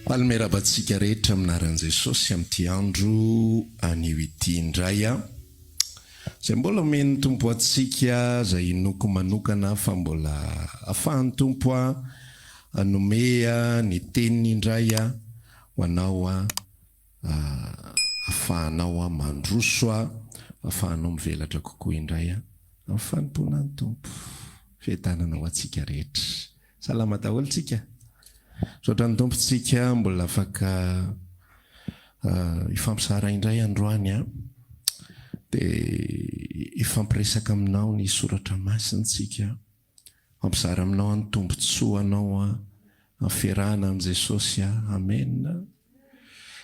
Palmerabatsika rehetra aminaran'i Jesosy amin'ity andro anio ity indray a. Izay mbola omeny Tompo atsika izay noko manokana fa mbola ahafahan'ny Tompo hanome ny teniny indray a ho anao ahafahanao mandroso ahafahanao mivelatra kokoa indray amin'ny fanompoanan'ny Tompo. Fiatanana ho atsika rehetra. Salama daholo tsika. Sotra ny tompontsika mbola afaka ifampisara indray androany dia ifampiresaka aminao ny soratra masintsika, fampisara aminao any tombontsoa anao amin'ny fiarahana amin'i Jesosy. Amen.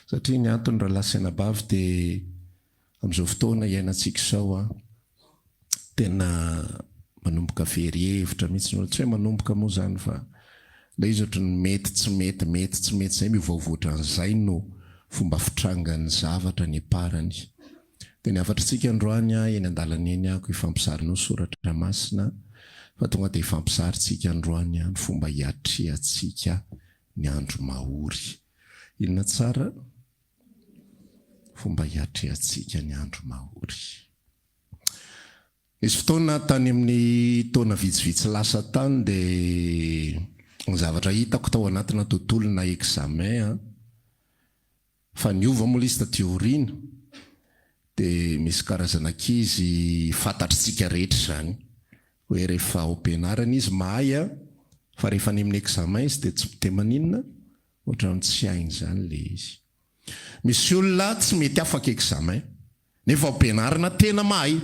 Satria ny antony raha lasana bavy dia amin'izao fotoana iainantsika izao tena manomboka very-hevitra mihitsy, tsy hoe manomboka moa zany fa ilay izy ohatry ny mety tsy mety izay mivaovoatra an'izay no fomba fitrangan'ny zavatra ny parany. Dia ny afatrantsika androany eny an-dalana eny ako ifampisarinao soratra masina fa tonga dia ifampisarintsika androany ny fomba hiatrehantsika ny andro mahaory. Inona tsara? Fomba hiatrehantsika ny andro mahaory. Misy fotoana tany amin'ny taona vitsivitsy lasa tany dia ny zavatra hitako tao anatina tontolona examen fa niova moa izy taty aoriana dia misy karazana ankizy fantatritsika rehetra zany hoe rehefa ao am-pianarana izy mahay fa rehefa any amin'ny examen izy dia tsy te maninona ohatran'ny tsy hainy zany le izy. Misy olona tsy mety afaka examen nefa ao am-pianarana tena mahay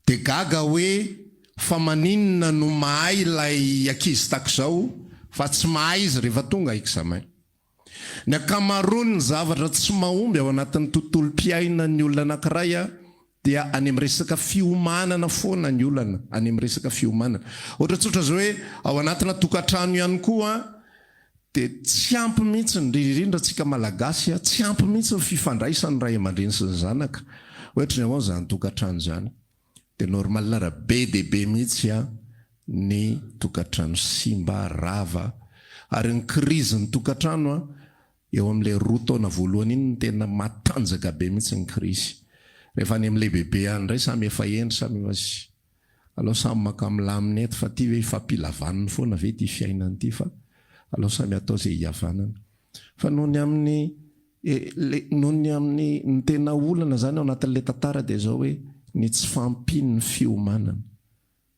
dia gaga hoe fa maninona no mahay ilay ankizy takizao fa tsy mahay izy rehefa tonga examen. Ny ankamaroany ny zavatra tsy mahomby ao anatin'ny tontolom-piaina ny olona anankiray dia any amin'ny resaka fiomanana foana ny olana, any amin'ny resaka fiomanana. Ohatra tsotra zao hoe ao anatina tokantrano ihany koa dia tsy ampy mihitsy indrindra antsika malagasy tsy ampy mihitsy ny fifandraisan'ny ray aman-dreny sy ny zanaka. Ohatra ny avao zany tokantrano zany dia normal raha be dia be mihitsy ny tokantrano simba rava ary ny krizy ny tokantrano eo amin'ilay 2 taona voalohany iny ny tena matanjaka be mihitsy ny krizy. Rehefa any amin'ilay bebe any indray samy efa endry samy efa alao samy maka milamina eto fa ty hoe ifampilavaniny foana ve ty fiainany ty fa alao samy atao izay hihavanana. Fa noho ny amin'ny ny tena olana zany ao anatin'ilay tantara dia zao hoe ny tsy fampiny ny fiomanana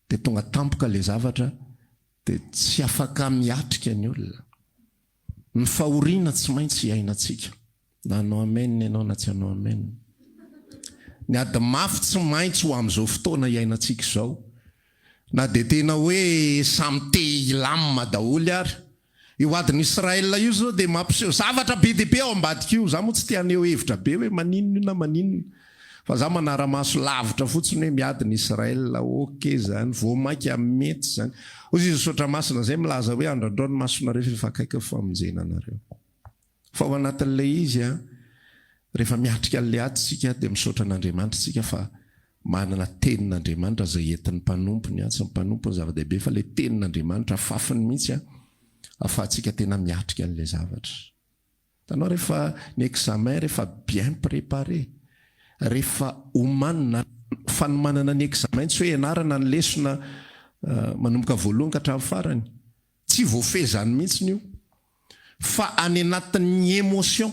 dia tonga tampoka le zavatra dia tsy afaka miatrika ny olona. Ny fahoriana tsy maintsy iainantsika, na anao amen ianao na tsy anao amen. Ny ady mafy tsy maintsy ho amin'izao fotoana iainantsika izao, na dia tena hoe samy te hilamina daholo ary. Io adiny Israel io zao dia mampiseho zavatra be dia be ao ambadika io. Za moa tsy te haneho hevitra be hoe maninona io na maninona, fa za manara-maso lavitra fotsiny hoe miadiny Israel oke zany vao mainka mety zany. Ozy izy sotra masina zay milaza hoe andrandro ny masonareo fa akaiky famonjena anareo. Fa ao anatin'ilay izy rehefa miatrika an'ilay atsika dia misaotra an'Andriamanitra tsika fa manana tenin'Andriamanitra izay entin'ny mpanompony tsy ny mpanompony zava-dehibe fa ilay tenin'Andriamanitra fafiny mihitsy ahafahantsika tena miatrika an'ilay zavatra. Tanao rehefa ny examen rehefa bien préparé, rehefa omanina fanomanana ny examen tsy hoe ianarana ny lesona manomboka voalohany ka hatramin'ny farany, tsy voafezany mihitsy io fa any anatin'ny émotion,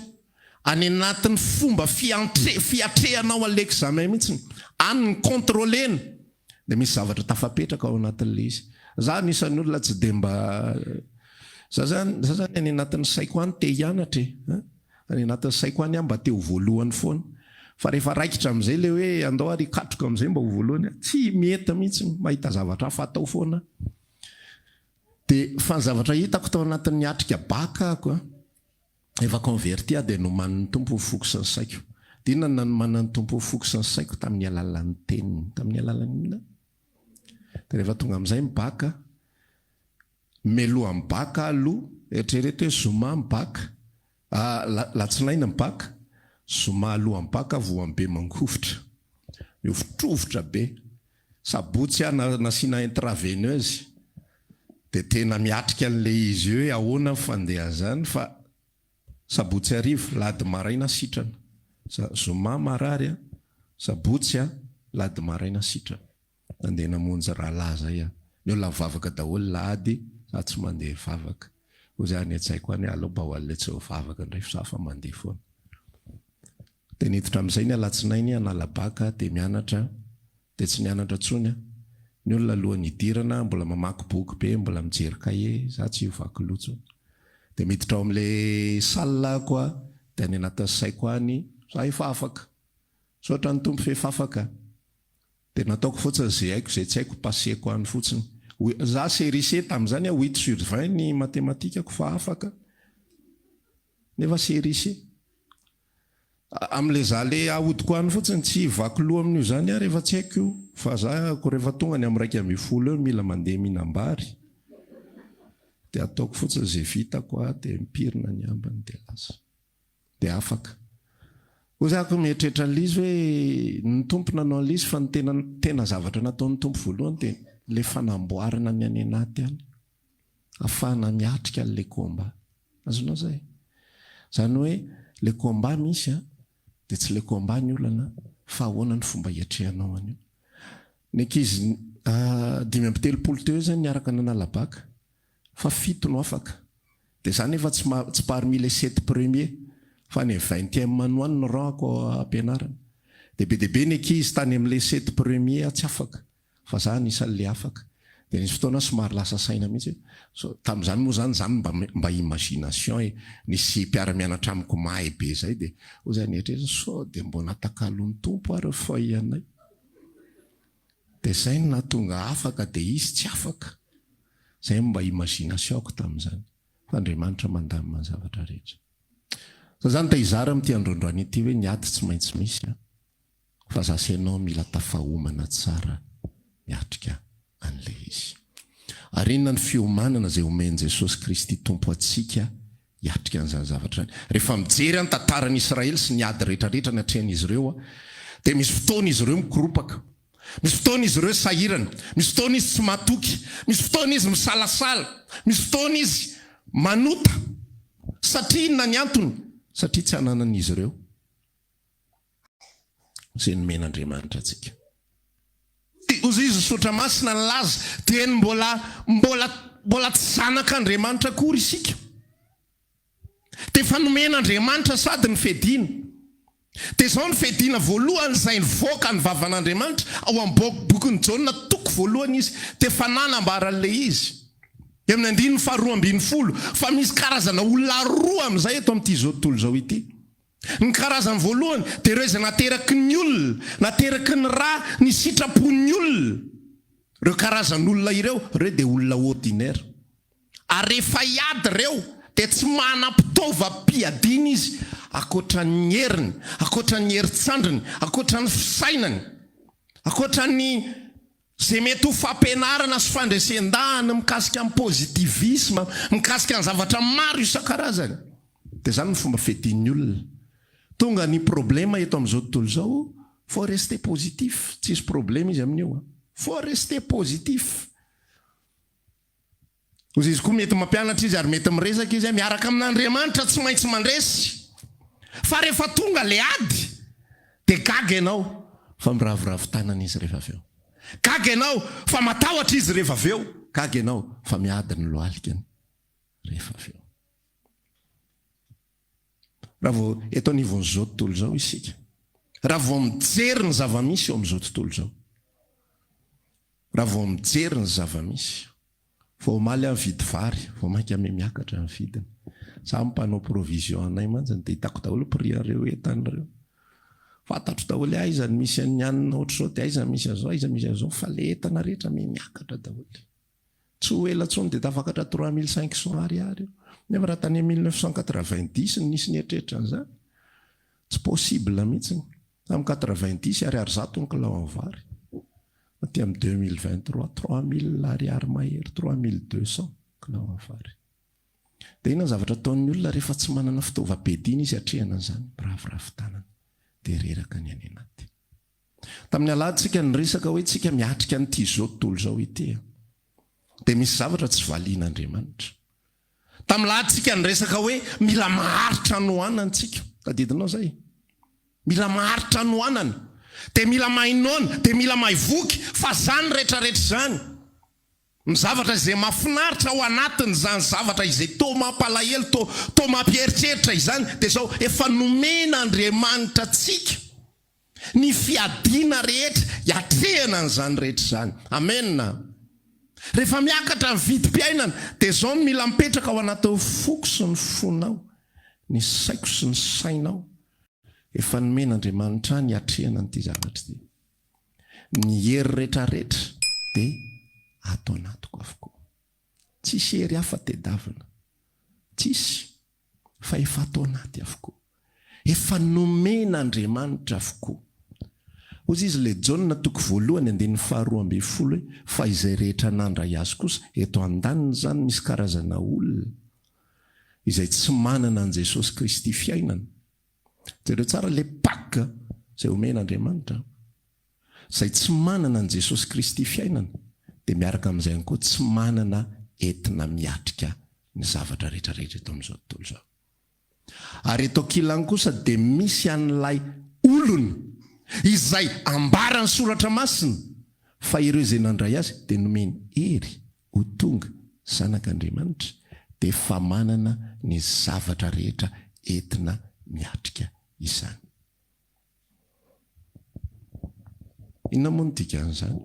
any anatin'ny fomba fiatrehanao an'ilay examen mihitsy any ny contrôlena dia misy zavatra tafapetraka ao anatin'ilay izy. Za anisan'ny olona tsy dia mba za zany any anatin'ny saiko any te hianatra any anatin'ny saiko any mba teo voalohany foana. Fa rehefa raikitra amin'izay le hoe andao ary katroka amin'izay mba ho voalohany tsy mety mihitsy mahita zavatra hafa atao foana. Dia fa ny zavatra hitako tao anatin'ny atrika baka ako efa converti dia noman'ny Tompo foko sy ny saiko. Dia inona noman'ny Tompo foko sy ny saiko tamin'ny alalan'ny teniny, tamin'ny alalan'ny inona. Dia rehefa tonga amin'izay mibaka, meloha mibaka aloha, eritrereto hoe zoma mibaka, latsinaina mibaka, zoma aloha mibaka voany be mangofotra, miofotrofotra be, sabotsy nasiana intraveneuse dia tena miatrika an'ilay izy hoe ahoana fandeha zany fa sabotsy arivo lady maraina sitrana, zoma marary a sabotsy a lady maraina sitrana, nandeha namonjy rahalahy zay a, ny olona mivavaka daholo lady za tsy mandeha vavaka, ho zany atsaiko any alao mba ho alay tsy ho vavaka indray fa mandeha foana. De niditra amin'izay ny alatsinainy analabaka de mianatra, de tsy nianatra tsony a, ny olona alohan'ny hidirana mbola mamaky boky be, mbola mijery kahier, za tsy hovaky lotsony. De miditra ao amin'le salle koa, de any anaty saiko any, za efa afaka, sotra ny tompo fa efa afaka. De nataoko fotsiny zay haiko, zay tsy haiko paseko any fotsiny. Za série tamin'izany 8/20 ny matematikako fa afaka. Nefa série C. Amin'le za le ahodiko any fotsiny tsy vaky loha amin'io zany a rehefa tsy haiko io. Fa za ko rehefa tonga ny amin'ny 1:10 eo mila mandeha mihinam-bary. De ataoko fotsiny zay vitako a de mipirina ny ambany de lasa. De afaka. Ho zako mieritreritra an'izy hoe ny tompo nanao an'izy fa ny tena zavatra nataon'ny tompo voalohany de le fanamboarana ny any anaty any. Afahana miatrika an'le komba. Azonao zay. Zany hoe le komba misy a de tsy le komba ny olana fa ahoana ny fomba hiatrehanao an'io. Ny ankizy 5 teo zany niaraka nanalabaka. Fa 7 no afaka. De zany efa tsy parmi les 7 premiers. Fa ny 20e manoany no rako ampianarana. De be debe ny ankizy tany amin'le 7 premiers tsy afaka. Fa za anisan'le afaka. De nisy fotoana somary lasa saina mihitsy. So tamin'izany moa zany mba imagination nisy mpiara-mianatra amiko mahay be zay de ho zay nietreza so de mbona takalon'ny tompo ary fa ianay. De zay na tonga afaka de izy tsy afaka. Zay mba imaginationko tamin'izany. Fa Andriamanitra mandamina zavatra rehetra. So zany taizara amin'ity androandroany ity hoe ny ady tsy maintsy misy. Fa zasenao mila tafahomana tsara miatrika an'le izy. Arinona ny fiomanana zay omen'i Jesosy Kristy tompo atsika hiatrika an'izany zavatra. Rehefa mijery ny tantaran'i Israely sy ny ady rehetrarehetra natrehan'izy ireo de misy fotoana izy ireo mikoropaka. Misy fotoana izy ireo sahirana, misy fotoana izy tsy matoky, misy fotoana izy misalasala, misy fotoana izy manota. Satria inona ny antony? Satria tsy ananan'izy ireo zay nomen'Andriamanitra atsika. Ozy izy sotra masina ny laza dia mbola tsy zanak'Andriamanitra akory isika. Dia fa nomen'Andriamanitra sady ny fedina. Dia zao ny fedina voalohany izay nivoaka ny vavan'Andriamanitra ao amin'ny bokin'ny Jaona toko voalohany izy dia fananambaran'le izy. Amin'ny 2:12 fa misy karazana olona roa amin'izay eto amin'ity zao tontolo zao ity. Ny karazany voalohany dia ireo izay nateraky ny olona, nateraky ny ra, ny sitrapon'ny olona. Ireo karazan'olona ireo dia olona ordinaire. Ary rehefa hiady ireo dia tsy manam-pitaovam-piadiana izy akoatra ny heriny, akoatra ny herintsandriny, akoatra ny fisainany, akoatra ny zay mety ho fampianarana sy fandresen-dahana mikasika amin'ny positivisme, mikasika ny zavatra maro isan-karazany. Dia zany ny fomba fedin'ny olona. Tonga ny problema eto amin'izao tontolo zao, faut rester positif. Tsisy problème izy amin'io. Faut rester positif. Ozy izy koa mety mampianatra izy ary mety miresaka izy miaraka amin'Andriamanitra tsy maintsy mandresy. Fa rehefa tonga le ady dia gaga ianao fa miravoravo tanana izy rehefa avy eo. Gaga ianao fa matahotra izy rehefa avy eo. Gaga ianao fa miady ny lohalikany rehefa avy eo. Raha vao eto anivon'izao tontolo zao isika. Raha vao mijery ny zava-misy eo amin'izao tontolo zao. Raha vao mijery ny zava-misy. Vao maly amin'ny vidy vary, vao mainka miakatra amin'ny vidiny. Za mpanao provision anay manjany dia hitako daholo priareo entan'ireo. Fantatro daholo aizany misy ny anina ohatr'izao dia aizany misy an'izao fa le entana rehetra miakatra daholo. Tsy ho ela tsony dia tafakatra 3500 ariary eo. Nefa raha tany 1990 nisy ny eritreritra an'izany. Tsy possible mihitsy. Amin'ny 90 ariary zato ny kilao amin'ny vary. Aty amin'ny 2023 3000 ariary mahery, 3200 kilao amin'ny vary. Dia ina zavatra ataon'ny olona rehefa tsy manana fitaovam-piadiana izy hatrehana an'izany miravoravo tanana dia reraka ny any anaty. Tamin'ny aladitsika niresaka hoe tsika miatrika an'ity zao tontolo zao ity. Dia misy zavatra tsy valian'Andriamanitra. Tam'lahantsika ny resaka hoe mila maharitra anohanana antsika. Tadidinao zay. Mila maharitra anohanana. De mila mainoana, de mila maivoky, fa zany rehetrarehetra zany. Ny zavatra izay mahafinaritra ao anatiny zany zavatra izay to mampalahelo, to mampieritreritra izany, de zao efa nomena Andriamanitra antsika ny fiadiana rehetra, hiatrehana an'izany rehetra zany. Amen. Rehefa miakatra ny vidim-piainana, de zao no mila mipetraka ao anaty foko sy ny fonao, ny saiko sy ny sainao. Efa nomen'Andriamanitra ny hiatrehana an'ity zavatra ity. Ny hery rehetrarehetra de atao anatiko avokoa. Tsisy hery hafa tedavina. Tsisy. Fa efa atao anaty avokoa. Efa nomen'Andriamanitra avokoa. Ozy izy le Jauna toko 1:12 fa izay rehetra nandray azy kosa eto an-daniny zany misy karazana olona izay tsy manana an Jesosy Kristy fiainana. Jereo tsara le paka izay omen'Andriamanitra. Izay tsy manana an Jesosy Kristy fiainana, de miaraka amin'izay ihany koa tsy manana entina miatrika ny zavatra rehetrarehetra eto amin'izao tontolo izao. Ary eto ankilany kosa de misy an'ilay olona izay ambarany soratra masina, fa ireo izay nandray azy de nomeny hery ho tonga zanak'Andriamanitra, de fa manana ny zavatra rehetra entina miatrika izany. Inona moa no dikan'izany?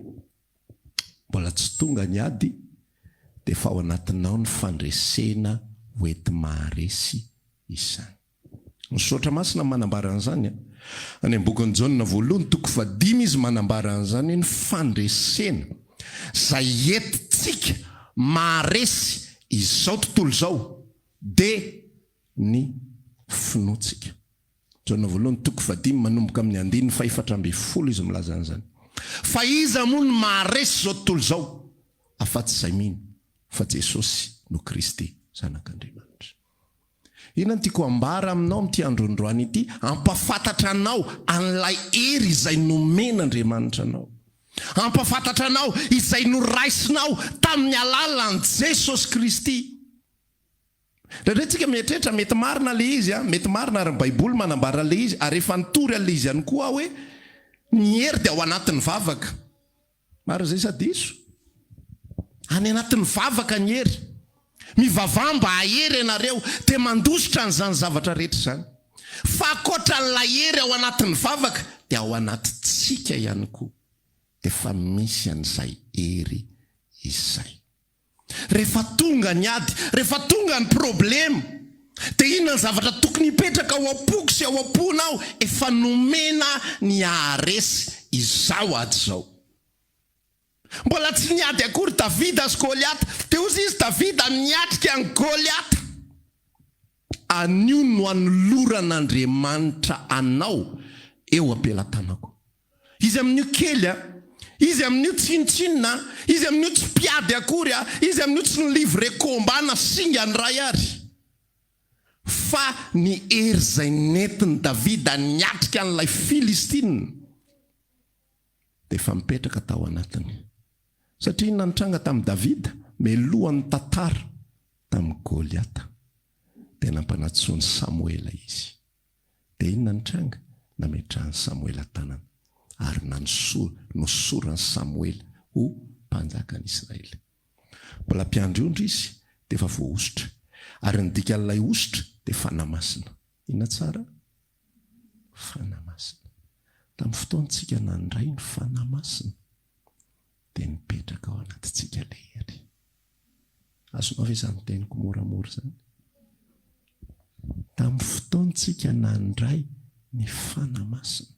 Mbola tsy tonga ny ady, de fa ao anatinao ny fandresena hoeti maharesy izany. Ny soratra masina manambara an'izany. Any am-bokin'ny Jauna 1:5 izy manambara an'izany ny fandresena zay entintsika maharesy izao tontolo izao de ny finoantsika. Jauna 1:5 manomboka amin'ny 4:40 izy milaza an'izany. Fa iza moa ny maharesy izao tontolo izao? Afa-tsy izay mino, fa Jesosy no Kristy zanak'Andriamanitra. Inona tiako ambara aminao amin'ity androandroany ity? Ampafantatra anao an'ilay hery izay nomen'Andriamanitra anao. Ampafantatra anao izay noraisinao tamin'ny alalan'i Jesosy Kristy. Rehetratsika mieritreritra mety marina le izy, mety marina ary ny Baiboly manambara le izy, ary efa nitory ale izy ihany koa hoe ny hery dia ao anatin'ny vavaka. Maro zay sa diso? Any anatin'ny vavaka ny hery. Mivavamba ahery ianareo te mandositra an'izany zavatra rehetra zany. Fa akoatra n'ilay hery ao anatin'ny vavaka, dia ao anatintsika ihany koa efa misy an'izay hery izay. Rehefa tonga ny ady, rehefa tonga ny problema, dia inona ny zavatra tokony hipetraka ao am-poko sy ao am-ponao? Efa nomena ny haharesy izao ady zao. Mbola tsy niady akory Davida sy Goliata, dia ozy izy Davida niatrika ny Goliata. Anio no anoloran'Andriamanitra anao eo am-pelatanako. Izy amin'io kely, izy amin'io tsinotsinona, izy amin'io tsy piady akory, izy amin'io tsy nilivre kombana singa ny ray ary. Fa ny hery izay nentin'i Davida niatrika an'ilay Filistina dia efa mipetraka tao anatiny. Satria inona nitranga tamin'i Davida? Melohan'ny tantara tamin'i Goliata. Dia nampanatsoany Samuela izy. Dia inona nitranga? Nametrahan'i Samuela tanana. Ary nosorany Samuela ho mpanjakan'Israely. Mbola mpiandriondry izy dia efa voaositra. Ary ny dikan'ilay ositra dia fanamasina. Inona tsara? Fanamasina. Tamin'ny fotoantsika nandray ny fanamasina dia nipetraka ao anatintsika le hery. Azonao ve izany teniko moramora zany? Tamin'ny fotoantsika nandray ny fanamasina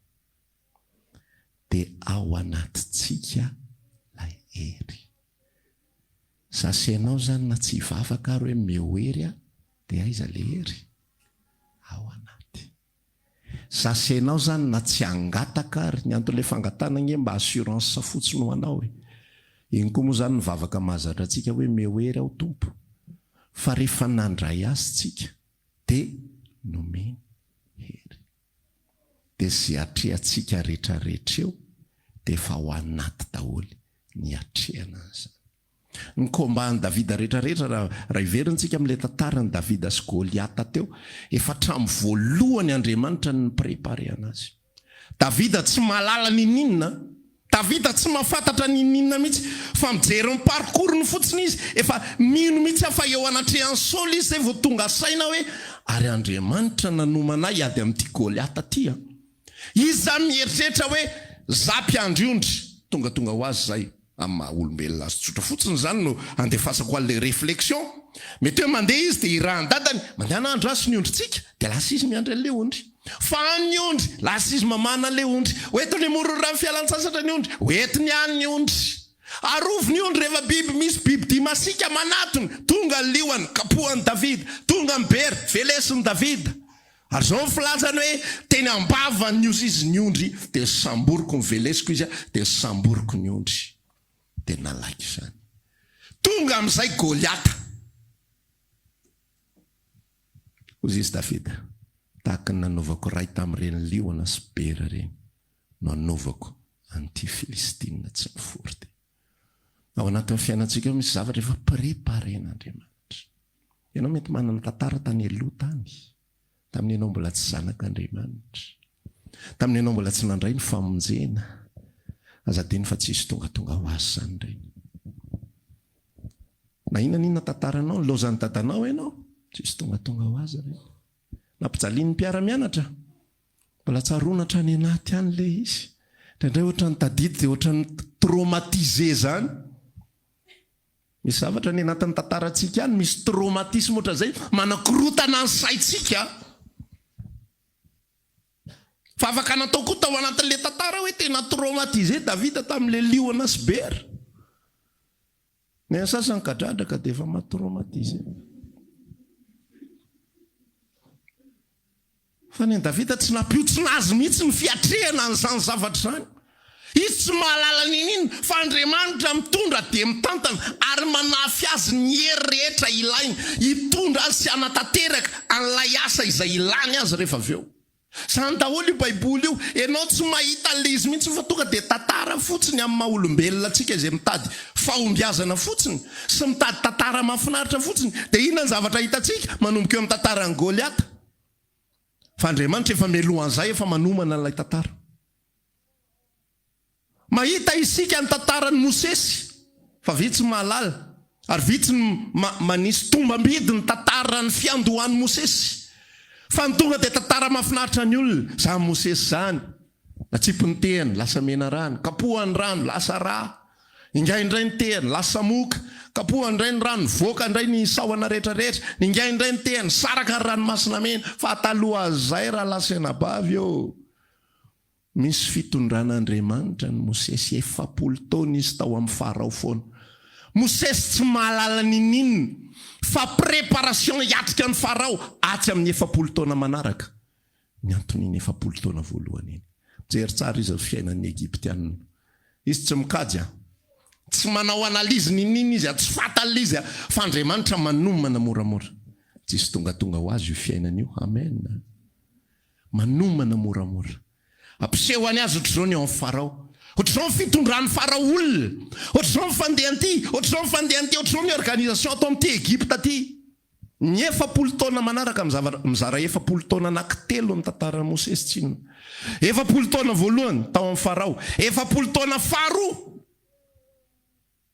dia ao anatintsika lay hery. Sasenao zany na tsy hivavaka ary hoe meo hery dia aiza le hery? Ao anaty. Sasenao zany na tsy hangataka ary, ny antony le fangatana nge mba assurance sa fotsiny ho anao. Iny koa moa zany ny vavaka mahazatra antsika hoe meo hery ao tompo. Fa rehefa nandray azy tsika dia nomeny hery. Dia zay atrehantsika rehetrarehetra eo dia efa ao anaty daholo ny atrehana an'izany. Ny komba ny Davida rehetrarehetra raha iverintsika amin'ilay tantara ny Davida sy Goliata teo, efa hatramin'ny voalohany Andriamanitra ny prepare anazy. Davida tsy mahalala nininna, Davida tsy mahafantatra nininna mihitsy, fa mijery ny parcours-ny fotsiny izy, efa mino mihitsy afa eo anatrehan'ny Saoly izy zay vao tonga saina hoe ary Andriamanitra nanomana ady amin'ity Goliata ty. Izy zany mieritreritra hoe za mpiandriondry, tonga ho azy zay amin'ny maha olombelona azy tsotra fotsiny zany no andefasako an'ilay réflexion. Mety hoe mandeha izy dia irahan'ny dadany, mandeha anandro asy ny ondrintsika, dia lasa izy miandry an'ilay ondry. Fa ny ondry, lasa izy mamana an'ilay ondry. Hoentiny moro rano fialan-tsasatra ny ondry, hoentiny any ny ondry. Arovo ny ondry rehefa biby misy biby dia masika manatony, tonga ny liony, kapohan'ny Davida, tonga ny bery, velesiny Davida. Ary zao filazany hoe teny ambava ny ozy izy ny ondry, dia samboriko ny velesiko izy, dia samboriko ny ondry. Dia nalaiky izany. Tonga amin'izay Goliata. Ozy izy Davida, tahaka ny nanaovako ray tamin'ireny liona sy bera reny, no anaovako an'ity Filistina tsy mifory ty. Ao anatin'ny fiainantsika misy zavatra efa preparen'Andriamanitra. Ianao mety manana tantara tany aloha tany, tamin'ny ianao mbola tsy zanak'Andriamanitra, tamin'ny ianao mbola tsy nandray ny famonjena, azadiny fa tsisy tonga ho azy zany reny. Na inona tantaranao, nilozan'ny dadanao ianao, tsisy tonga ho azy reny. Nampijalian'ny mpiara-mianatra, mbola tsaronatra any anaty any le izy. Indray ohatra ny tadidy dia ohatra ny traumatisé zany. Misy zavatra ny anatin'ny tantarantsika any, misy traumatisme ohatra zay, manakorotana ny saitsika. Fa afaka natao koa tao anatin'ilay tantara hoe tena traumatisé Davida tamin'ilay liona sy bera. Ny sasany kadradraka dia efa matraumatisé. Fa ny Davida tsy nampiotsina azy mihitsy ny fiatrehana an'izany zavatra zany. Izy tsy mahalala n'inona fa Andriamanitra mitondra dia mitantana ary manafy azy ny hery rehetra ilainy, hitondra azy sy hanatanteraka an'ilay asa izay ilany azy rehefa avy eo. Zany daholo io baiboly io, ianao tsy mahita an'ilay izy mihitsy fa tonga dia tantara fotsiny amin'ny maha olombelona antsika izay mitady fahombiazana fotsiny sy mitady tantara mahafinaritra fotsiny. Dia inona ny zavatra hitantsika manomboka eo amin'ny tantaran'ny Goliata? Fa Andriamanitra efa mialohan'izay efa manomana an'ilay tantara. Mahita isika ny tantaran'ny Mosesy, fa vitsy mahalala, ary vitsy manisy tombam-bidy ny tantaran'ny fiandohan'ny Mosesy. Fa ny tonga dia tantara mahafinaritra ny olona, zany Mosesy zany. Natsipony tehany, lasa mena rano, kapohany rano, lasa rà. Ingaindray ny tehany, lasa moka, kapohany indray ny rano, voaka indray ny sahona rehetrarehetra, ingaindray ny tehany, saraka ny ranomasina mena. Fa taloha zay raha lasa enabavy eo. Misy fitondran'Andriamanitra ny Mosesy 400 taona izy tao amin'ny Farao foana. Mosesy tsy mahalala n'inona fa préparation hiatrika ny Farao atsy amin'ny 400 taona manaraka. Ny anton'iny 400 taona voalohany iny. Jery tsara izy fiainan'ny Egyptianina. Izy tsy mikajy, tsy manao analizy n'inona izy, tsy fantala izy, fa Andriamanitra manomana moramora. Tsisy tonga ho azy io fiainana io. Amen. Manomana moramora. Ampisehoany azy ohatr'izao ny ao amin'ny Farao. Ohatr'izao ny fitondran'ny Farao olona. Ohatr'izao ny fandehanty, ohatr'izao ny organisation atao amin'ity Egypta ty. Ny 400 taona manaraka mizara 400 taona anankitelo ny tantaran'i Mosesy tsinona. 400 taona voalohany tao amin'ny Farao, 400 taona faharoa.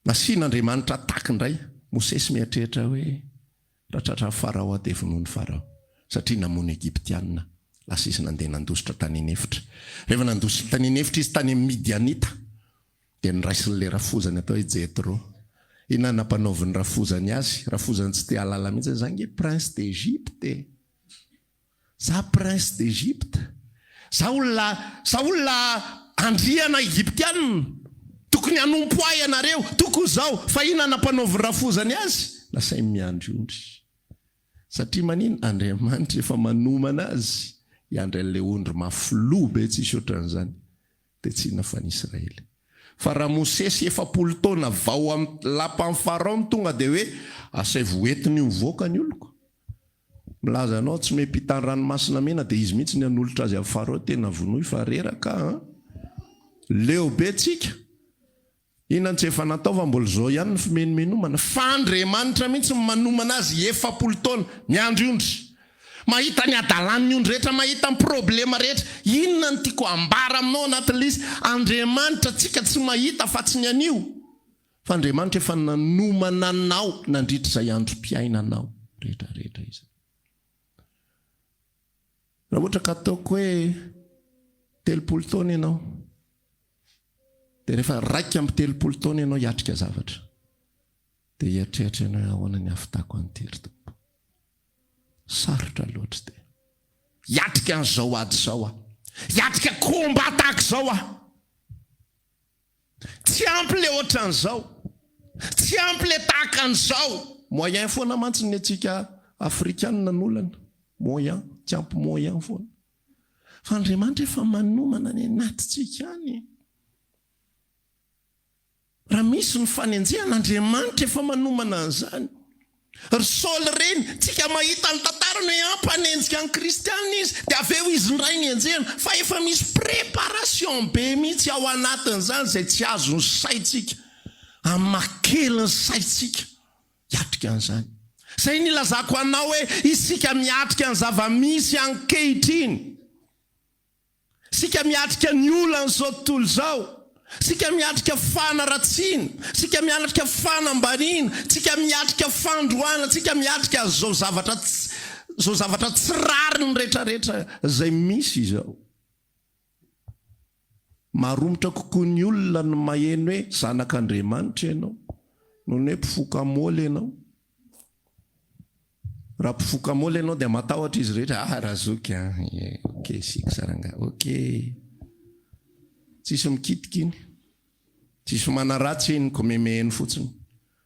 Nasian'Andriamanitra ataka indray. Mosesy mieritreritra hoe raha Farao aty vonoan'ny Farao, satria namono Egyptianina. Lasa izy nandeha nandositra tany Nefitra. Rehefa nandositra tany Nefitra izy tany Midianita, dia niraisiny rafozany atao hoe Jetro. Inona nampanaoviny rafozany azy? Rafozany tsy te halala mihitsy zany prince d'Égypte. Za prince d'Égypte. Za olona andriana Egyptianina. Tokony hanompo ahy ianareo, tokony zao. Fa inona nampanaoviny rafozany azy? Lasai miandry ondry. Satria manino Andriamanitra efa manomana azy hiandry an'ilay ondry mafiloa be tsisy ohatran'izany, dia tsy inona fa ny Israely. Fa raha Mosesy 400 taona vao amin'ny lapan'ny Farao tonga dia hoe asay voentiny io voaka ny oloko. Milaza anao tsy mepitany ranomasina mena dia izy mihitsy ny anolotra azy amin'ny Farao tena vonoy fa reraka. Leo be tsika. inona tsy efa nataova mbola zao ihany ny fimenomenomana fa Andriamanitra mihitsy manomana azy 7 taona miandro ondry, mahita ny adalany ondry rehetra, mahita ny problema rehetra. Inona ny tiako ambara aminao anatin'ilay Andriamanitra tsika tsy mahita fa tsy ny anio, fa Andriamanitra efa nanomana anao nandritra izay androm-piainanao rehetrarehetra izy. Raha ohatra ka ataoko hoe 30 taona ianao, dia rehefa 2 taona ianao hiatrika zavatra, dia hiatrehatra ianao ahoana ny afitako antery tompo. Sarotra loatra dia hiatrika an'izao ady zao hiatrika komba tahaka zao tsy ampy le ohatra an'izao, tsy ampy le tahaka an'izao. Moyen foana mantsy ny atsika afrikanina n'olana, moyen, tsy ampy moyen foana. Fa Andriamanitra efa manomana ny anatintsika any. Raha misy ny fanenjehan'Andriamanitra efa manomana an'izany. Ry Saul reny, tsika mahita ny tantarany hoe ampanenjika ny kristianina izy, dia avy eo izy ndray ny enjehana, fa efa misy préparation be mihitsy ao anatin'izany izay tsy azo ny saitsika, amakely ny saitsika hiatrika an'izany. Izay ny ilazako anao hoe isika miatrika ny zava-misy ankehitriny, sika miatrika ny olana zao tontolo zao, sika miatrika fanaratsiana, sika miatrika fanambarina, sika miatrika fandroana, sika miatrika zao zavatra tsy rariny rehetrarehetra izay misy izao. Maromotra kokoa ny olona no maheno hoe zanak'Andriamanitra ianao noho ny hoe mpifoka moly ianao. Raha mpifoka moly ianao dia matahotra izy rehetra, raha zoky ok sika saranga, ok, tsisy mikitika iny, tsisy manaratsy iny ko memeheny fotsiny.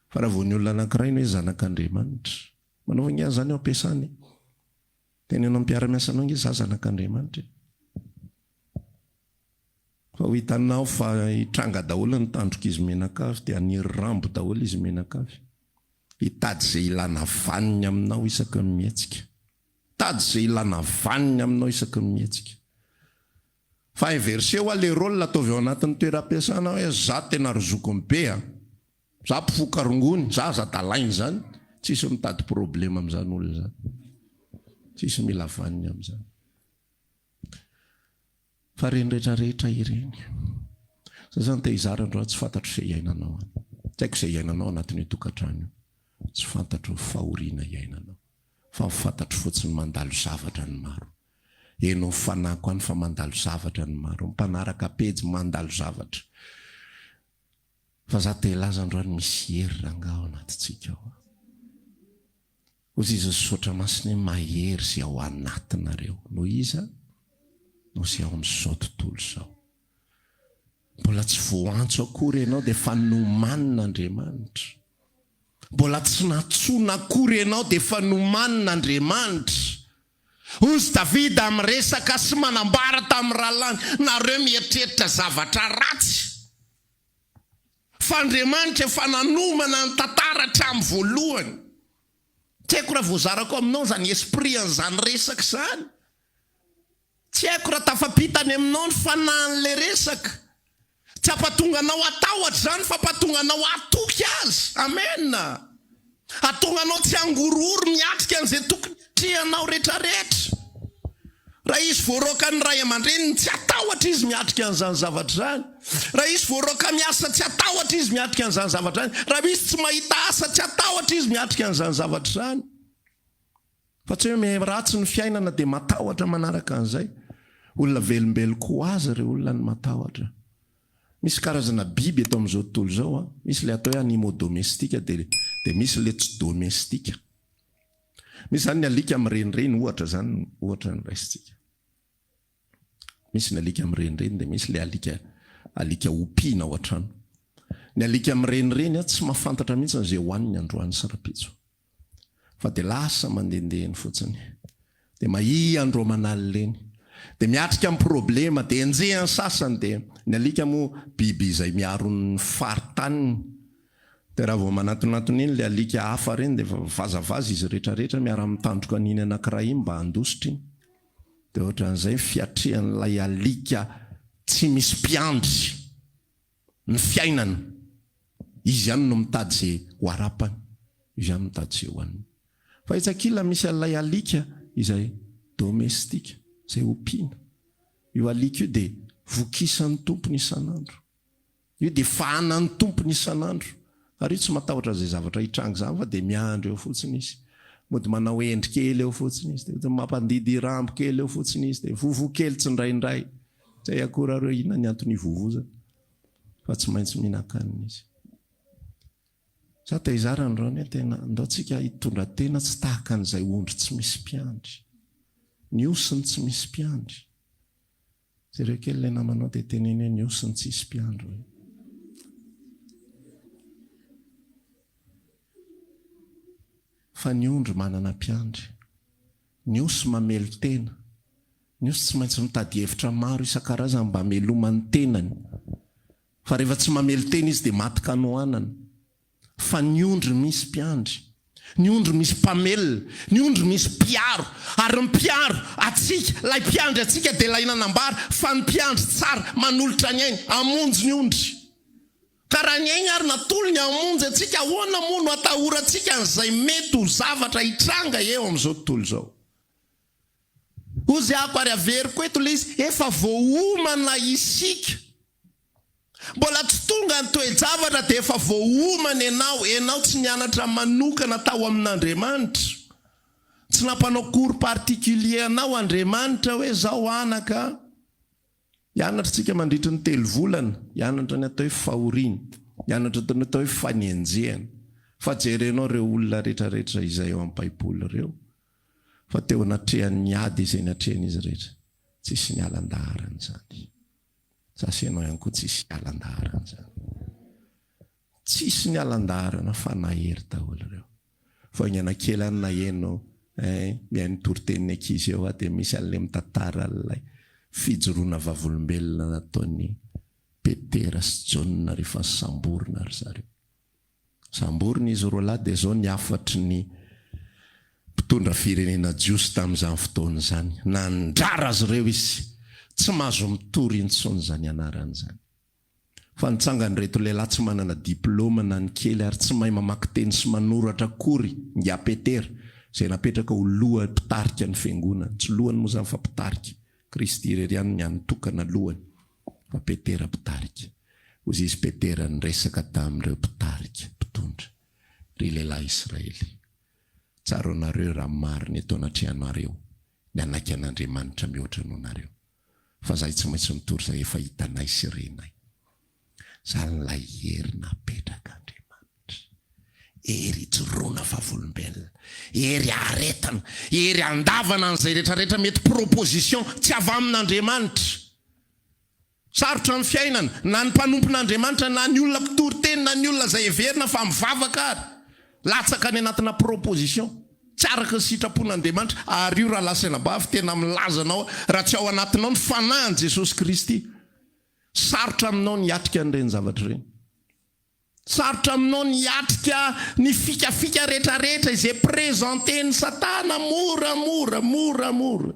Fa raha vao ny olona anankiray ny hoe zanak'Andriamanitra, manao inga zany ao ampiasany, tena ianao mpiara-miasa anao inge za zanak'Andriamanitra. Fa ho hitanao fa hitranga daholo ny tandroka izy menakavy, dia aniry rambo daholo izy menakavy. Hitady izay ilana vaniny aminao isaky ny mihetsika, hitady izay ilana vaniny aminao isaky ny mihetsika. Fa inverse ho le rôle ataovy ao anatin'ny toeram-piasana hoe za tena rozokony be, za mpifoka rongony, za zadalainy zany, tsisy mitady problema amin'izany olona zany, tsisy mila vaniny amin'izany. Fa reny rehetrarehetra ireny, zany tehizara andro tsy fantatro izay iainanao any, tsy haiko izay iainanao anatin'ny tokantrano, tsy fantatro fahoriana iainanao, fa fantatro fotsiny mandalo zavatra ny maro. Enao fanako any fa mandalo zavatra ny maro, mpanaraka pejy mandalo zavatra. Fa za te hilaza androany misy hery ranga ao anatintsika ao. Ozy izy sotra masiny mahery zay ao anatinareo, no iza no sy ao amin'izao tontolo izao. Mbola tsy voantso akory ianao dia efa nomanin'Andriamanitra. Mbola tsy natsona akory ianao dia efa nomanin'Andriamanitra. Ozy Davida miresaka sy manambara tamin'ny rahalahy, nareo mieritreritra zavatra ratsy. Fa Andriamanitra efa nanomana ny tantara hatramin'ny voalohany. Tsy haiko raha voazarako aminao zany esprit an'izany resaka zany. Tsy haiko raha tafapitany aminao ny fanahin'ilay resaka. Tsy ampatonga anao atahotra zany, fa ampatonga anao atoky azy. Amen. Atonga anao tsy angorory miatrika an'izay tokony trianao rehetrarehetra. Raha izy voaroaka ny ray aman-dreniny tsy atahotra izy miatrika an'izany zavatra zany. Raha izy voaroaka miasa tsy atahotra izy miatrika an'izany zavatra zany. Raha misy tsy mahita asa tsy atahotra izy miatrika an'izany zavatra zany. Fa tsy hoe ratsy ny fiainana dia matahotra manaraka an'izay. Olona velombeloko azy ireo olona ny matahotra. Misy karazana biby eto amin'izao tontolo izao, misy le atao hoe animaux domestika dia misy le tsy domestika. Misy zany ny alika mirenireny ohatra zany, ohatra ny raisitsika. Misy ny alika mirenireny dia misy le alika ompiana ao an-trano. Ny alika mirenireny tsy mahafantatra mihitsy izay hohaniny androany sarapitso. Fa dia lasa mandendehany fotsiny. Dia andro manalireny. Dia miatrika amin'ny problema, dia enjehany sasany dia ny alika moa biby izay miaro ny faritany. Dia raha vao manatonatony iny le alika hafa reny dia vazavaza izy rehetrarehetra miara-mitandroka an'iny anankiray iny mba handositra iny. Dia ohatran'izay fiatrehan'ilay alika tsy misy mpiandry ny fiainana. izy ihany no mitady zay ho arapany, izy ihany mitady zay hoaniny. Fa itsakila misy alay alika izay domestika, zay ompiana. Io alika io dia vokisan'ny tompony isan'andro. Io dia fahanan'ny tompony isan'andro. Ary io tsy matahotra zay zavatra hitrango zany fa dia miandro eo fotsiny izy. Mody manao endry kely eo fotsiny izy, dia mampandidy rambo kely eo fotsiny izy, dia vovo kely tsy ndraindray. Zay akora reo inona ny antony ivovozana. Fa tsy maintsy mihinan-kanina izy. Za taizarany rao ny tena andao tsika hitondra tena tsy tahaka an'izay ondry tsy misy mpiandry. Ny osiny tsy misy mpiandry. Zay reo kely ilay namanao dia teneny ny osiny tsy misy mpiandry. Fa ny ondry manana mpiandry. Ny osy mamelo tena. Ny osy tsy maintsy mitady hevitra maro isan-karazany mba hamelomany tenany. Fa rehefa tsy mamelo tena izy dia maty kanoanana. Fa ny ondry misy mpiandry. Ny ondry misy mpamelona. Ny ondry misy mpiaro. Ary ny mpiaro atsika, lay mpiandry atsika dia lay nanambara fa ny mpiandry tsara manolotra ny ainy, amonjy ny ondry. Ka raha ny ainy ary natolo ny amonjy atsika, ahoana moa no atahorantsika an'izay mety ho zavatra hitranga eo amin'izao tontolo izao. Ozy ako ary averiko eto ilay izy, efa voaomana isika. Mbola tsy tonga ny toe-javatra dia efa voaomana ianao tsy nianatra manokana tao amin'Andriamanitra. Tsy nampanao cours particulier anao Andriamanitra hoe zao anaka. Hianatra tsika mandritra ny 3 volana, hianatra ny atao hoe fahoriana, hianatra ny atao hoe fanenjehana. Fa jerenao reo olona rehetrarehetra izay eo amin'ny Baiboly reo. Fa teo anatrehan'ny ady izay natrehan'izy rehetra. Tsisy ny alan-daharana zany. Sasenao ihany koa tsisy ny alan-daharana zany. Tsisy ny alan-daharana fa nahery daholo reo. Fa ny anakely any nahenao, mihaino Toriteny ankizy eo dia misy an'ilay mitantara an'ilay fijoroana vavolombelona nataon'ny Petera sy Jona rehefa samborina ry zareo. Samborina izy roa lahy dia zao ny afatry ny mpitondra firenena jiosy tamin'izany fotoana izany. Nandrara azy ireo izy. Tsy mahazo mitory intsony zany anarany zany. Fa nitsangany reto lehilahy tsy manana diplôma na ny kely ary tsy mahay mamaky teny sy manoratra akory ngia Petera. Zay napetraka ho loha mpitarika ny fiangonana. Tsy lohany moa zany fa mpitarika. Kristy irery ihany ny anotokana lohany. Fa Petera mpitarika. Ozy izy Petera niresaka tamin'ireo mpitarika, mpitondra. Ry lehilahy Israely. Tsara anareo raha marina eto anatrehanareo. Ny anaky an'Andriamanitra mihoatra noho nareo. Fa zahay tsy maintsy mitory zay efa hitanay sy renay. Zany lay hery napetraka Andriamanitra. Hery ijoroana vavolombelona. Hery aretana. Hery andavana an'izay rehetrarehetra mety proposition tsy avy amin'Andriamanitra. Sarotra ny fiainana, na ny mpanompon'Andriamanitra, na ny olona mpitory teny, na ny olona zay heverina fa mivavaka ary. Latsaka any anatina proposition. Tsy araka ny sitrapon'Andriamanitra, ary io raha lasaina-bavy tena milazanao raha tsy ao anatinao ny fanahin Jesosy Kristy. Sarotra aminao ny hiatrika an'ireny zavatra ireny. Sarotra aminao ny hiatrika ny fikafika rehetrarehetra izay prezenteny Satana mora.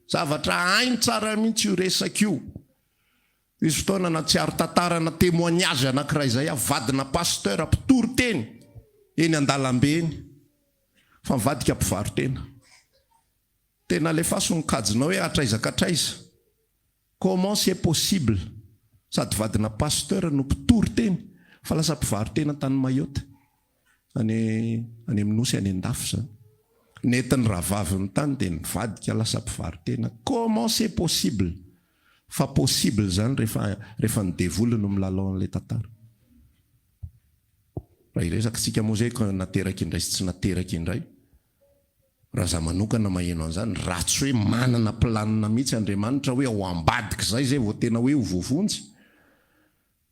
Zavatra hainy tsara mihitsy io resaka io. Izy fotoana na tsy ary tantarana témoignage anankiray izay vadina pasteur mpitory teny eny an-dalambe eny. Fa mivadika mpivarotena. Tena alefaso ny kajinao hoe atraizakatraiza. Comment c'est possible? Sady vadina pasteur no mpitory teny fa lasa mpivarotena tany Mayota. Any aminosy any an-dafo zany. Netiny rahavavy ny tany dia nivadika lasa mpivarotena. Comment c'est possible? Fa possible zany rehefa ny devoly no milalao an'ilay tantara. Raha iresaka tsika moa zay ka nateraka indray sy tsy nateraka indray. Raha za manokana maheno an'izany, raha tsy hoe manana planina mihitsy Andriamanitra hoe ao ambadika zay vao tena hoe ho vovonjy.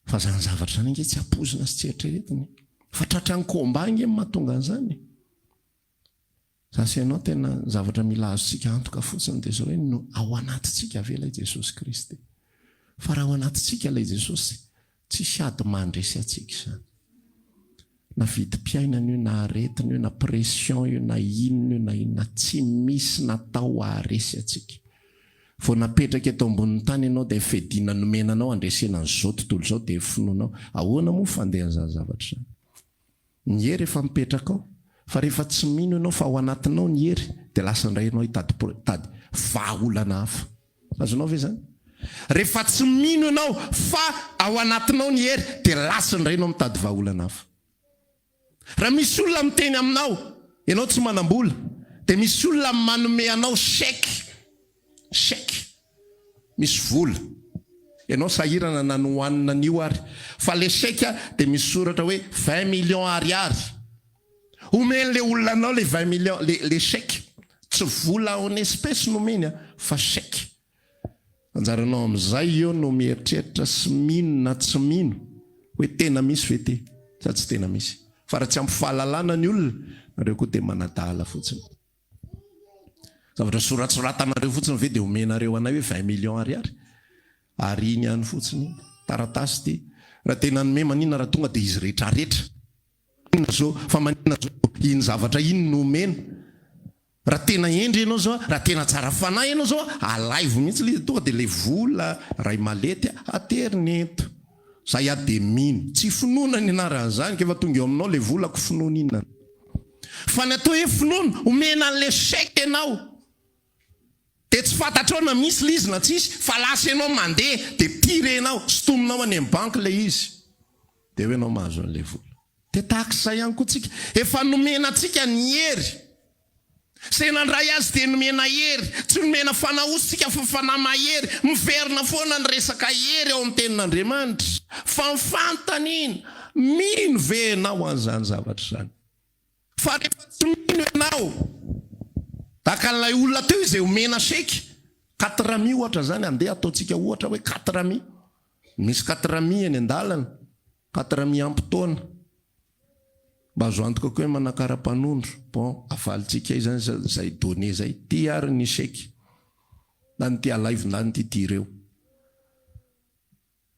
Fa zany zavatra zany inge tsy apozina sy tsy eritreretiny. Fa tratran'ny komba inge mahatonga an'izany. Zasy ianao tena zavatra mila azontsika antoka fotsiny dia zao hoe no ao anatintsika ve ilay Jesosy Kristy. Fa raha ao anatintsika ilay Jesosy, tsy siady mandresy atsika izany. Na vidim-piainana io, na aretina io, na pression io, na inona io, na inona, tsy misy natao aharesy atsika. Vao napetraka eto ambonin'ny tany ianao dia fedina nomenanao andresena n'izao tontolo izao dia finoanao. Ahoana moa fandeha an'izany zavatra izany? Ny hery efa mipetraka ao, fa rehefa tsy mino ianao fa ao anatinao ny hery dia lasa indray ianao hitady vahaolana hafa. Azonao ve zany? Rehefa tsy mino ianao fa ao anatinao ny hery dia lasa indray ianao mitady vahaolana hafa. Raha misy olona miteny aminao, ianao tsy manam-bola, dia misy olona manome anao chèque, misy vola, ianao sahirana nanohanina an'io ary, fa le chèque dia misy soratra hoe 20 millions ariary. Omeny le olona anao le 20 millions, le chèque, tsy vola en espèce nomeny fa chèque. Anjaranao amin'izay eo no mieritreritra sy mino na tsy mino hoe tena misy ve te sa tsy tena misy. Fa raha tsy ampy fahalalana ny olona, nareo koa dia manadahala fotsiny. Zavatra soratsoratanareo fotsiny ve dia omenareo anay hoe 20 millions ariary. Ary iny ihany fotsiny taratasy ty. Raha tena nome manina raha tonga dia izy rehetrarehetra. Fa manina zao iny zavatra iny no omena. Raha tena endry ianao zao, raha tena tsara fanahy ianao zao, alaivo mihitsy le tonga dia le vola ray malety ateriny eto. Zay dia mino. Tsy finoana ny anaran'izany kefa tonga eo aminao le volako finoana inona. Fa ny atao hoe finoana, omena an'le chèque ianao. Dia tsy fantatrao na misy le izy na tsisy, fa lasa ianao mandeha dia tirenao, sotominao any amin'ny banky le izy. Dia hoe ianao mahazo an'le vola. Dia tahak'izay ihany koa tsika. Efa nomena antsika ny hery. Senandray azy dia nomena hery, tsy nomena fanahosika fa fanahy mahery. Miverina foana ny resaka hery ao amin'ny tenin'Andriamanitra. Fa mifantana iny, mino ve ianao an'izany zavatra izany? Fa rehefa tsy mino ianao, tahaka n'ilay olona teo izay omena chèque 400 ohatra zany, andeha ataontsika ohatra hoe 400. Misy 400 eny an-dalana, 400 ampy-taona. Mba azo antoka koa hoe manakara-panondro. Bon, avalitsika izany zay donné zay. Ty ary ny chèque. Na ny ty alaivo na ny ty tireo.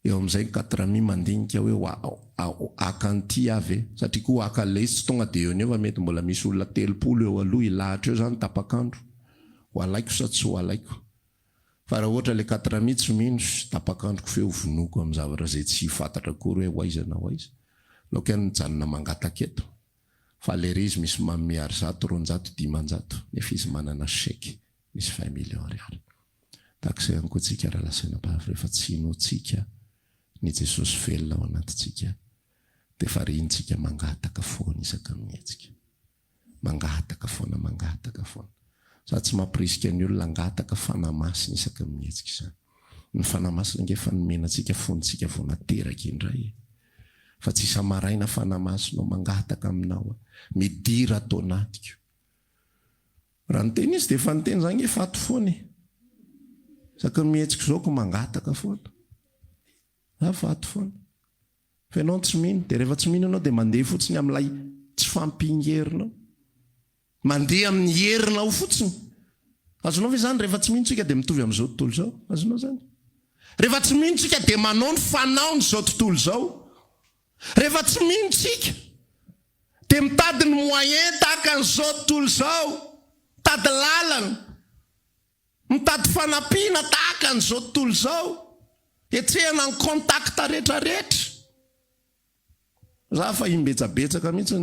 Eo amin'izay 400 mandinika hoe akanty avy. Satria koa akan'ilay izy tsy tonga dia eo nefa mety mbola misy olona 30 eo aloha ilahatra eo zany tapakandro. Ho alaiko sa tsy ho alaiko. Fa raha ohatra le 400 tsy mino, tapakandroko feo vonoko amin'ny zavatra zay tsy fantatra kory hoe hoaiza na hoaiza. Laoka ny janona mangataka eto. Fa le izy misy manome ary 100, 200, 500. Nefa izy manana chèque misy 20 millions ariary. Takizay ihany koa tsika raha lasaina pavy rehefa tsy hinoantsika ny Jesosy velona ao anatintsika, dia farihintsika mangataka foana isaka mihetsika. Mangataka foana. Sa tsy mampirisika ny olona angataka fanahy masina isaka mihetsika izany. Ny fanahy masina nge fa nomenantsika fonitsika vao nateraka indray. Fa tsy samaraina fanahy masina mangataka aminao, midira atao anatiko. Raha niteny izy dia efa niteny izany efa ato foana. Saka mihetsika izao ko mangataka foana. Fa ato foana. Fa ianao tsy mino, dia rehefa tsy mino ianao dia mandeha fotsiny amin'ilay tsy fampiherinao. Mandeha amin'ny herinao fotsiny. Azonao ve zany rehefa tsy minontsika dia mitovy amin'izao tontolo izao? Azonao zany? Rehefa tsy minontsika dia manao ny fanao n'izao tontolo izao. Rehefa tsy minontsika dia mitady ny moyen tahaka n'izao tontolo izao. Mitady lalana. Mitady fanampiana tahaka n'izao tontolo izao. Etsehana ny kontakta rehetrarehetra. Za fa imbetsabetsaka mihitsy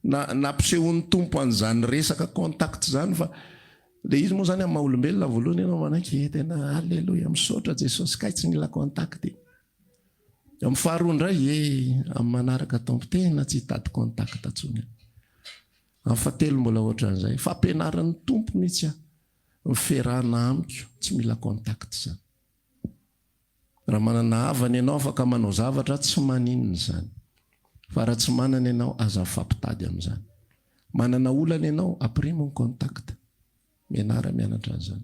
nampisehon'ny tompo an'izany resaka kontakta izany, fa le izy moa zany amin'ny maha-olombelona voalohany ianao manaiky tena halleloja misaotra Jesosy kay tsy mila kontakty. Amin'ny faharoa indray amin'ny manaraka tompo tena tsy hitady kontakta intsony. Amin'ny fahatelo mbola ohatran'izay, fampianaran'ny tompo mihitsy miferahana amiko tsy mila kontakta izany. Raha manana havana ianao afaka manao zavatra tsy maninona izany. Fa raha tsy manana ianao aza mifampitady amin'izany. Manana olana ianao aprimo ny kontakta. Mianara mianatra an'izany.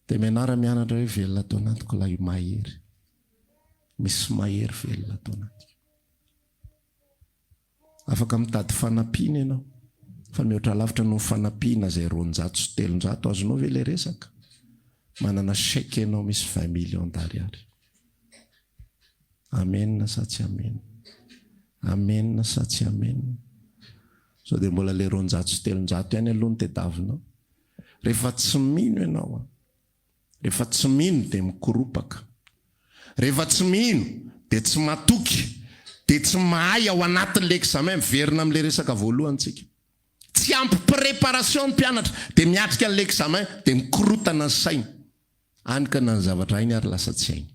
Dia mianara mianatra hoe velona atao anatiko ilay mahery. Misy mahery velona atao anatiko. Afaka mitady fanampiana ianao. Fa mihoatra lavitra no fanampiana izay 200 sy 300 azonao ve le resaka. Manana chèque ianao misy 20 millions d'ariary. Amen sa tsy amen. Amen sa tsy amen. So dia mbola le 200 sy 300 ihany aloha ny tediavinao. Rehefa tsy mino ianao, rehefa tsy mino dia mikoropaka, rehefa tsy mino dia tsy matoky, dia tsy mahay ao anatin'le examen. Miverina amin'le resaka voalohantsika, tsy ampy préparation ny mpianatra dia miatrika an'le examen dia mikorotana ny sainy, anika na ny zavatra hainy ary lasa tsy hainy.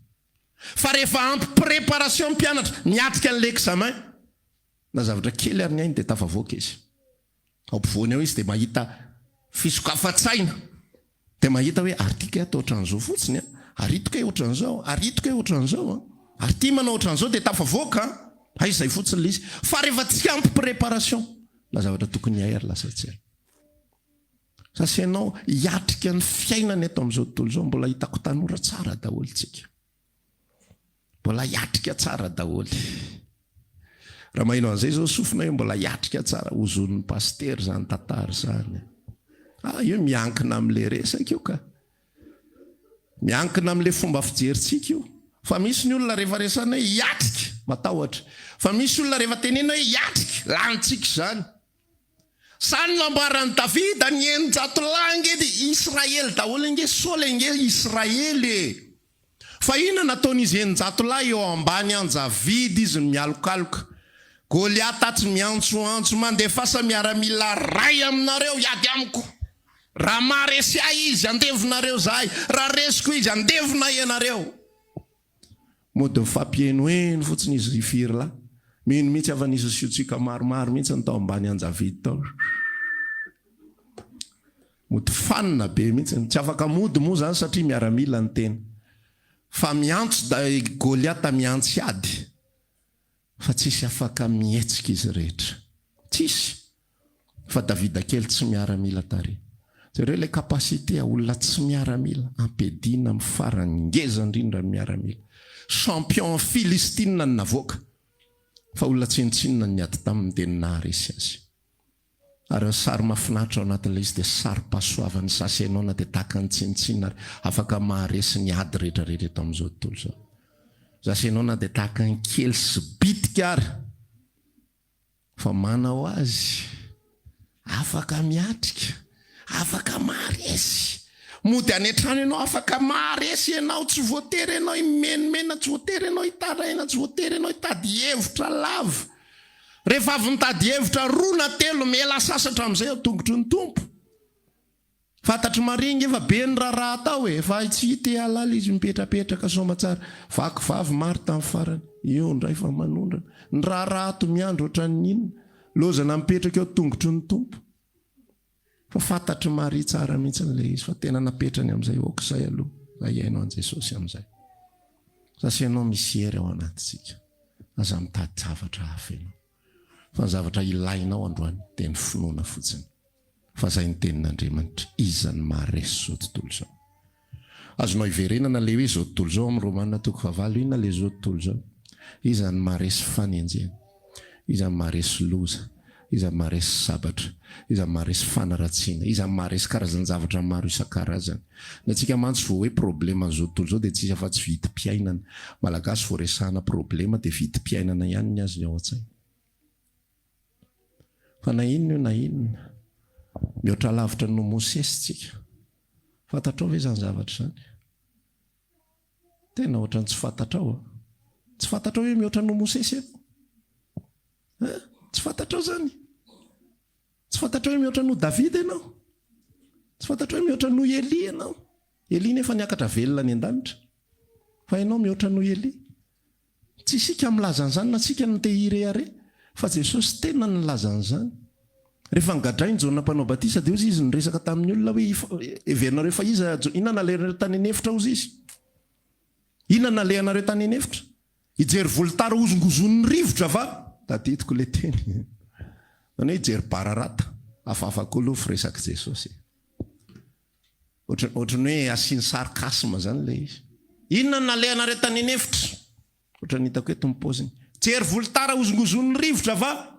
Fa rehefa ampy préparation ny mpianatra miatrika an'le examen, na zavatra kely ary ny hainy dia tafavoaka izy. Ao ampovoany eo izy dia mahita fisokafa-tsaina, dia mahita hoe artika atao ohatran'izao fotsiny, aritoka ohatran'izao, aritoka ohatran'izao, ary tia manao ohatran'izao dia tafavoaka, izay fotsiny le izy. Fa rehefa tsy ampy préparation, na zavatra tokony hay ary lasa tsy hay. Sasy ianao hiatrika ny fiainany eto amin'izao tontolo izao, mbola hitako tanora tsara daholo tsika, mbola hiatrika tsara daholo. Raha mahino an'izay zao sofina hoe mbola hiatrika tsara, hozon'ny paster zany tantara zany. Io miankina amin'le resaka io ka, miankina amin'le fomba fijerintsika io. Fa misy ny olona rehefa resana hoe hiatrika, matahotra. Fa misy olona rehefa tenena hoe hiatrika, lanitsika zany. Sany nambaran'ny Davida ny eninjato lahy ngedy Israely daholo nge sola nge Israely. Fa ina nataon'izy eninjato lahy eo ambany anjavidy izy mialokaloka. Goliata tsy miantsoantso mandefasa miaramila ray aminareo iady amiko. Raha maresy ahy izy andevonareo zahay, raha resiko izy andevona ianareo. Mody mifampienoeno fotsiny izy firy lahy. Mino mihitsy avan'izy siotsika maromaro mihitsy ny tao ambany anjavidy tao. Mody fanina be mihitsy, tsy afaka mody moa zany satria miaramila ny tena. Fa miantso da Goliata miantsy ady, fa tsisy afaka mietsika izy rehetra, tsisy. Fa Davida kely tsy miaramila tary. Zareo le kapasité a olona tsy miaramila, ampedina amin'ny farany ngeza indrindra miaramila. Champion Filistina ny navoaka, fa olona tsinitsinina ny ady tamin'ny teny naharesy azy. Ary sary mahafinaritra ao anatin'ilay izy dia sary pasoavany sasy ianao na dia tahaka ny tsinitsinina ary afaka maharesy ny ady rehetrarehetra eto amin'izao tontolo izao. Zasy ianao na dia tahaka ny kely sy bitika ary, fa manao azy afaka miatrika, afaka maharesy. Mody any an-trano ianao afaka maharesy ianao, tsy voatery ianao imenimena, tsy voatery ianao hitaraina, tsy voatery ianao hitady hevitra lava. Rehefa avy mitady hevitra roa na telo mela sasatra amin'izay ao tongotry ny tompo. Fantatry maringa efa be ny raharaha tao fa tsy hita halala izy mipetrapetraka soma tsara. Vakivavy maro tamin'ny farany, io ndray fa manondrana. Ny raharaha to miandro ohatran'ny inona, lozana mipetraka eo tongotry ny tompo. Fa fantatry mari tsara mihitsy n'le izy, fa tena napetrany amin'izay okizay aloha, zay hainao an' Jesosy amin'izay. Sasy ianao misy hery ao anatintsika, aza mitady zavatra hafa ianao. Fa ny zavatra ilainao androany dia ny finoana fotsiny. Fa zay ny tenin'Andriamanitra, iza ny maharesy zao tontolo izao. Azonao iverenana le hoe zao tontolo izao amin'ny Romanina 9:9, inona le zao tontolo izao? Iza ny maharesy fanenjena, iza ny maharesy loza, iza ny maharesy sabatra, iza ny maharesy fanaratsiana, iza ny maharesy karazany zavatra maro isan-karazany. Na tsika mantsy vao hoe problema zao tontolo izao dia tsisy afa-tsy vidim-piainana. Malagasy vao resahana problema dia vidim-piainana ihany ny azo ny ao an-tsaina. Fa na inona io na inona, mihoatra lavitra no Mosesy tsika. Fantatrao ve zany zavatra zany? Tena ohatran'ny tsy fantatrao. Tsy fantatrao hoe mihoatra no Mosesy ianao? Tsy fantatrao zany? Tsy fantatrao hoe mihoatra no Davida ianao? Tsy fantatrao hoe mihoatra no Eli ianao? Eli nefa niakatra velona ny an-danitra, fa ianao mihoatra no Eli. Tsy isika milaza an'izany na tsika ny tehire fa Jesosy tena nilaza an'izany. Rehefa nigadrainy Jona mpanao batisa dia ozy izy niresaka tamin'ny olona hoe everinareo fa iza, inona nalehanareo tany anefitra ozy izy? Inona nalehanareo tany anefitra? Hijery volotara ozongozon'ny rivotra va? Tadidiko le teny. Zany hoe hijery bararata, hafahafa koa aloha firesaka Jesosy. Ohatran'ny hoe asiany sarkasma zany le izy. Inona nalehanareo tany anefitra? Ohatran'ny hitako hoe tompoziny. Hijery volotara ozongozon'ny rivotra va?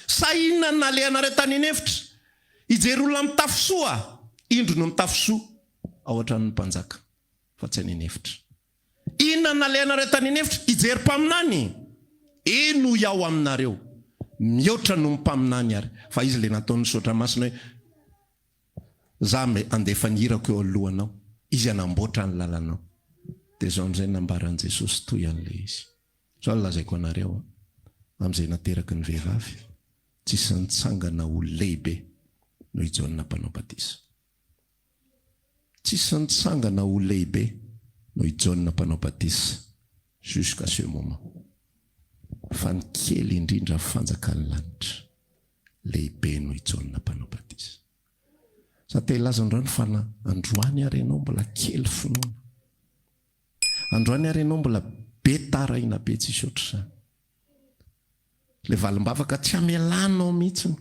Sa inona nalehanareo tany anefitra? Hijery olona mitafisoa, indro no mitafisoa ao ohatran'ny mpanjaka, fa tsy any anefitra. Inona nalehanareo tany anefitra? Hijery mpaminany, eno iaho aminareo, mihoatra no mpaminany ary. Fa izy le nataon'ny misaotra masina hoe za andefa ny hirako eo alohanao, izy anamboatra ny lalanao. Dia zao n'izay nambaran'i Jesosy toy an'ilay izy. Zao lazaiko anareo amin'izay nateraky ny vehivavy, tsisy nitsangana ho lehibe noho Jaona mpanao batisa. Tsisy nitsangana ho lehibe noho Jaona mpanao batisa jusqu'à ce moment. Fa ny kely indrindra fanjakan'ny lanitra lehibe noho Jaona mpanao batisa. Sa te ilaza androany fa androany arenao mbola kely finoana. Androany arenao mbola be taraina be tsisy ohatr'izany. Le valim-bavaka tsy amelanao mihitsiny.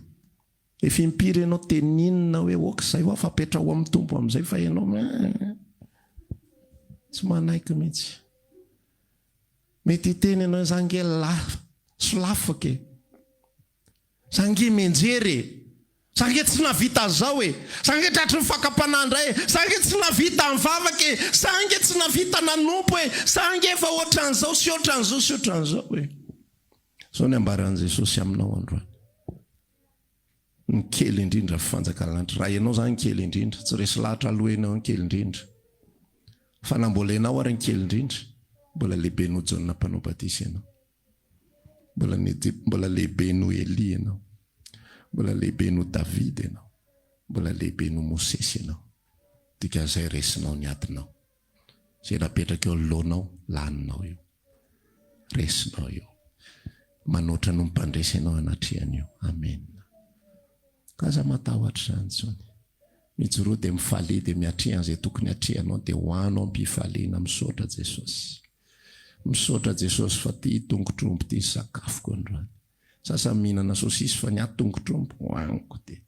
Efa impiry ianao teninina hoe okizay ho afapetra ho amin'ny tompo amin'izay fa ianao tsy manaiky mihitsy. Mety hiteny ianao zange solafake. Zange menjery. Zange tsy navita zao e. Zange tratry ny fakapanandra e. Zange tsy navita mivavaka e. Zange tsy navita nanompo e. Zange efa ohatran'izao sy ohatran'izao sy ohatran'izao e. Zao ny ambaran'i Jesosy aminao androany. Ny kely indrindra fanjakana lanitra. Raha ianao zany kely indrindra, tsy resy lahatra aloha ianao ny kely indrindra. Fa nambola ianao ary ny kely indrindra, mbola lehibe noho Jaona mpanao batisa ianao. Mbola lehibe noho Elia ianao. Mbola lehibe noho Davida ianao. Mbola lehibe noho Mosesy ianao. Dika'izay resinao ny adinao. Zay napetraka eo alohanao, laninao io. Resinao io. Manoatra no mipandresy ianao anatrehany io. Amen. Kaza matahotra zany tsony. Mijoro dia mifaly dia miatreha izay tokony atrehanao dia hoanao am-pifaliana misaotra Jesosy. Misaotra Jesosy fa ty tongotrompo ty sakafoko androany. Sasa mihinana sosisy fa ny atongotrompo hoaniko dia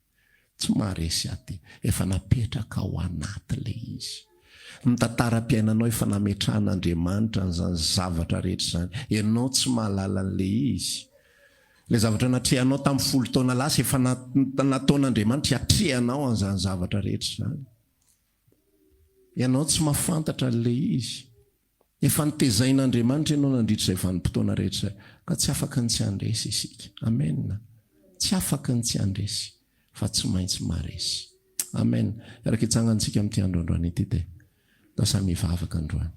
tsy maharesy aty. Efa napetraka ao anaty le izy. Ny tantaram-piainanao efa nametrahan'Andriamanitra n'izany zavatra rehetra zany. Ianao tsy mahalala an'le izy. Le zavatra natrehanao tamin'ny 10 taona lasa efa nataon'Andriamanitra hatrehanao an'izany zavatra rehetra zany. Ianao tsy mahafantatra an'le izy. Efa nitezain'Andriamanitra ianao nandritra izay vanim-potoana rehetra ka tsy afaka ny tsy handresy isika. Amen. Tsy afaka ny tsy handresy fa tsy maintsy maharesy. Amen. Araka hitsangantsika amin'ity androandroany ity dia da samy mivavaka androany.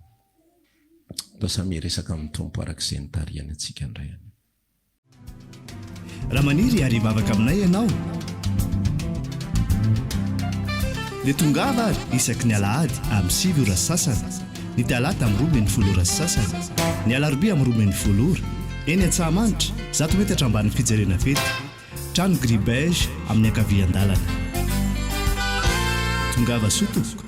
Da samy resaka amin'ny tompo arak'izay nitariany antsika indray. Raha maniry ary hivavaka aminay ianao dia tongava ary isaky ny alahady amin'ny 7 ora sasany, ny talata amin'ny 12 ora sasany, ny alarobia amin'ny 12 ora, eny Antsahamanitra 100 metatra ambany fijerena fety, trano Gribege amin'ny ankavian-dalana. Tongava sotompoko.